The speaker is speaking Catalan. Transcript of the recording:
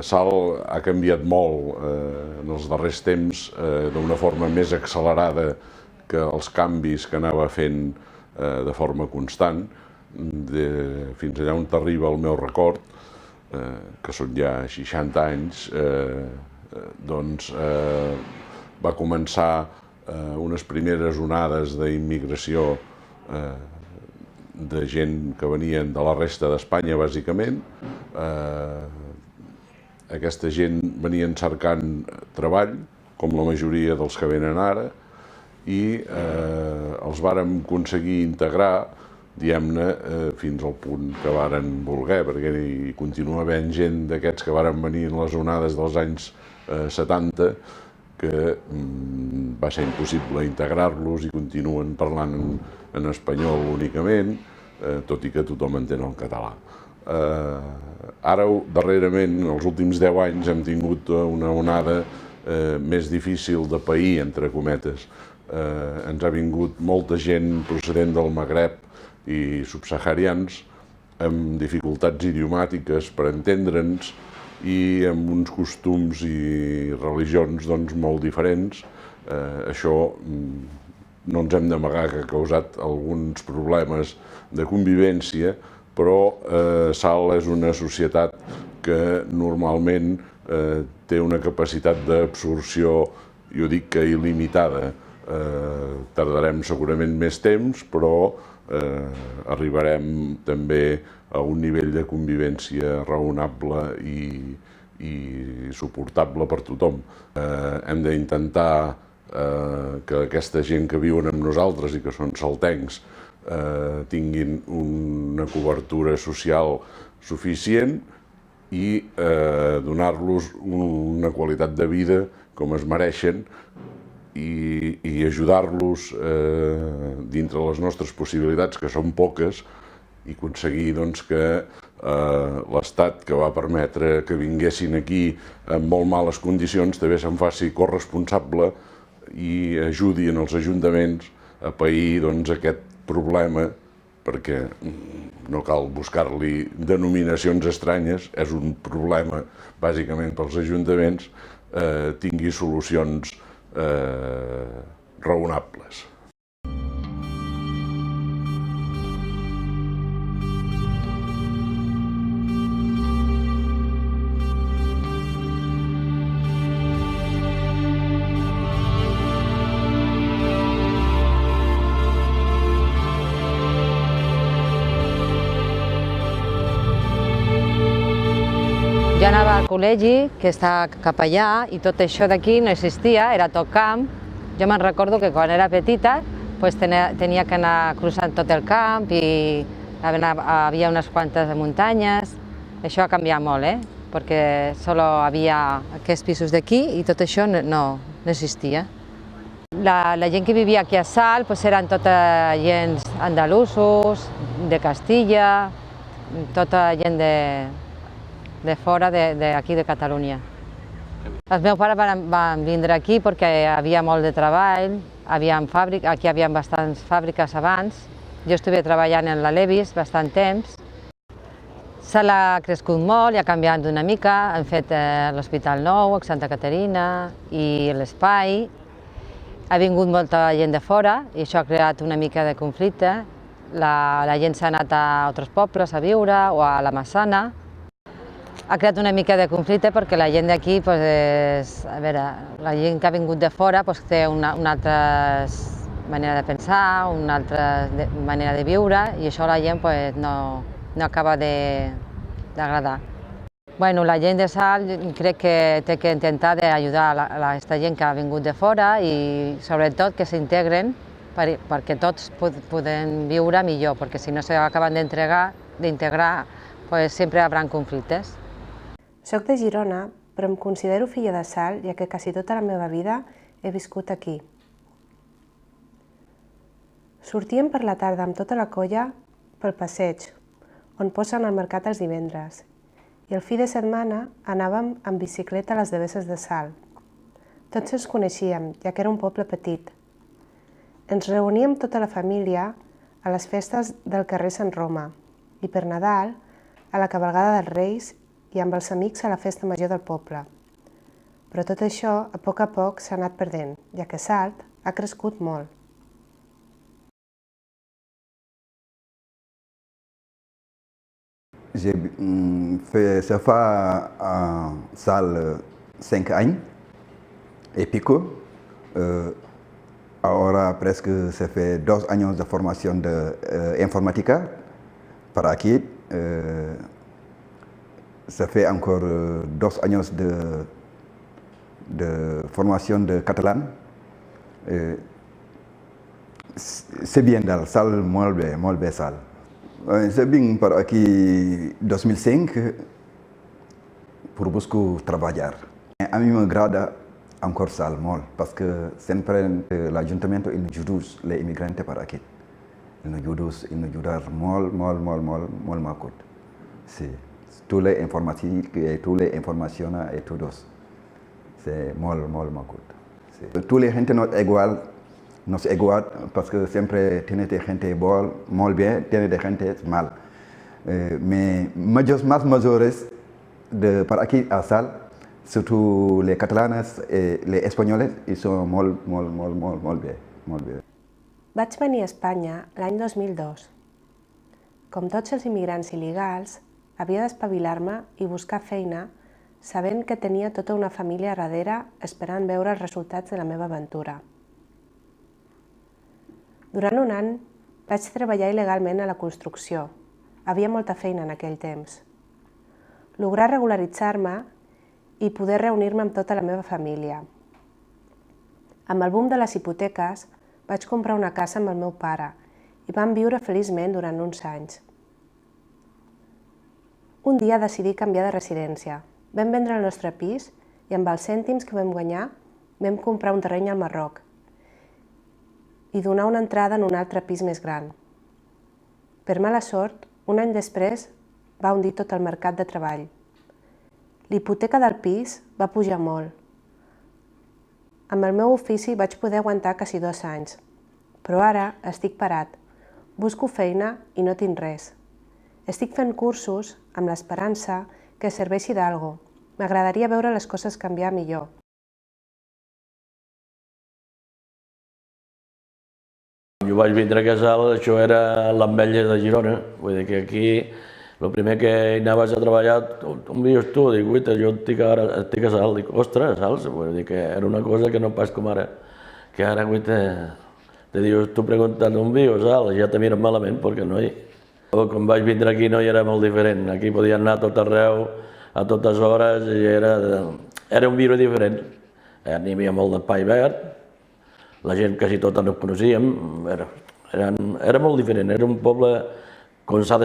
Salt ha canviat molt en els darrers temps d'una forma més accelerada que els canvis que anava fent de forma constant. Fins allà on t'arriba el meu record, que són ja 60 anys, doncs va començar unes primeres onades d'immigració de gent que venien de la resta d'Espanya, bàsicament. Aquesta gent venien cercant treball, com la majoria dels que venen ara, i els vàrem aconseguir integrar, diguem-ne, fins al punt que varen voler, perquè hi continua havent gent d'aquests que varen venir en les onades dels anys 70 que va ser impossible integrar-los i continuen parlant en espanyol únicament, tot i que tothom entén el català. Ara, darrerament, els últims 10 anys, hem tingut una onada més difícil de pair, entre cometes. Ens ha vingut molta gent procedent del Magreb i subsaharians amb dificultats idiomàtiques per entendre'ns i amb uns costums i religions molt diferents. Això no ens hem d'amagar que ha causat alguns problemes de convivència, però Salt és una societat que normalment té una capacitat d'absorció, jo dic que il·limitada. Tardarem segurament més temps, però arribarem també a un nivell de convivència raonable i suportable per tothom. Hem d'intentar que aquesta gent que viuen amb nosaltres i que són saltencs tinguin una cobertura social suficient i donar-los una qualitat de vida com es mereixen i ajudar-los dintre les nostres possibilitats, que són poques, i aconseguir que l'Estat, que va permetre que vinguessin aquí en molt males condicions, també se'n faci corresponsable i ajudi en els ajuntaments a pair aquest problema, perquè no cal buscar-li denominacions estranyes, és un problema bàsicament pels ajuntaments, tingui solucions raonables. Jo anava al col·legi, que està cap allà, i tot això d'aquí no existia, era tot camp. Jo me'n recordo que quan era petita tenia que anar cruzant tot el camp i havia unes quantes muntanyes. Això ha canviat molt, perquè només havia aquests pisos d'aquí i tot això no existia. La gent que vivia aquí a Salt eren tota gent andalusos, de Castilla, tota gent de fora d'aquí de Catalunya. Els meus pares van vindre aquí perquè hi havia molt de treball, aquí hi havia bastants fàbriques abans. Jo estuve treballant en la Levis bastant temps. Salt ha crescut molt i ha canviat una mica. Han fet l'Hospital Nou, Santa Caterina i l'Espai. Ha vingut molta gent de fora i això ha creat una mica de conflicte. La gent s'ha anat a altres pobles a viure o a la Massana. Ha creat una mica de conflicte perquè la gent d'aquí, la gent que ha vingut de fora té una altra manera de pensar, una altra manera de viure i això a la gent no acaba d'agradar. La gent de Salt crec que té que intentar d'ajudar a aquesta gent que ha vingut de fora i sobretot que s'integren perquè tots podem viure millor, perquè si no s'acaben d'integrar sempre hi haurà conflictes. Soc de Girona, però em considero filla de Salt, ja que quasi tota la meva vida he viscut aquí. Sortíem per la tarda amb tota la colla pel passeig, on posen el mercat els divendres, i el fi de setmana anàvem amb bicicleta a les Devesses de Salt. Tots ens coneixíem, ja que era un poble petit. Ens reuníem tota la família a les festes del carrer Sant Roma i per Nadal a la cavalgada dels Reis i amb els amics a la festa major del poble. Però tot això, a poc s'ha anat perdent, ja que Salt ha crescut molt. Ça fait à Salt 5 ans et pico. Ahora presque ça fait 2 años de formación de informática para aquí. Ça fait encore 2 años de formación de catalán. C'est bien dans Salt, molt bé Salt. C'est bien para aquí 2005 pour buscar trabalhar. A mí me agrada encore Salt molt, parce que siempre l'Ayuntamiento il nous ajuda les immigrantes para aquí. Il nous ajuda molt m'acut. Sí. Tous les informatiques et toutes les informations et todos. C'est molt m'acut. Sí. Tous les gente no es igual parce que siempre tiene gente muy bien, tiene gente mal. Mais más mayores para aquí a Salt, surtout les catalanes et les espagnoles, ils sont molt bé. Vaig venir a Espanya l'any 2002. Com tots els immigrants il·legals, havia d'espavilar-me i buscar feina sabent que tenia tota una família darrere esperant veure els resultats de la meva aventura. Durant un any vaig treballar il·legalment a la construcció. Havia molta feina en aquell temps. Lograr regularitzar-me i poder reunir-me amb tota la meva família. Amb el boom de les hipoteques, vaig comprar una casa amb el meu pare i vam viure feliçment durant uns anys. Un dia decidí canviar de residència. Vam vendre el nostre pis i amb els cèntims que vam guanyar vam comprar un terreny al Marroc i donar una entrada en un altre pis més gran. Per mala sort, un any després va hundir tot el mercat de treball. L'hipoteca del pis va pujar molt. Amb el meu ofici vaig poder aguantar quasi 2 anys, però ara estic parat, busco feina i no tinc res. Estic fent cursos amb l'esperança que serveixi d'algo. M'agradaria veure les coses canviar millor. Jo vaig vindre a Salt, això era l'Ametlla de Girona, vull dir que aquí el primer que anaves a treballar, on vius tu? Dic, guaita, jo estic a Salt, dic, ostres, Salt, vull dir que era una cosa que no pas com ara, que ara, guaita, te dius, tu preguntant on vius, Salt, ja te miren malament, perquè no hi... Quan vaig vindre aquí no hi era molt diferent, aquí podien anar a tot arreu, a totes hores, i era un viure diferent. N'hi havia molt d'espai verd, la gent quasi tota no coneixíem, era molt diferent, era un poble com s'ha de ser.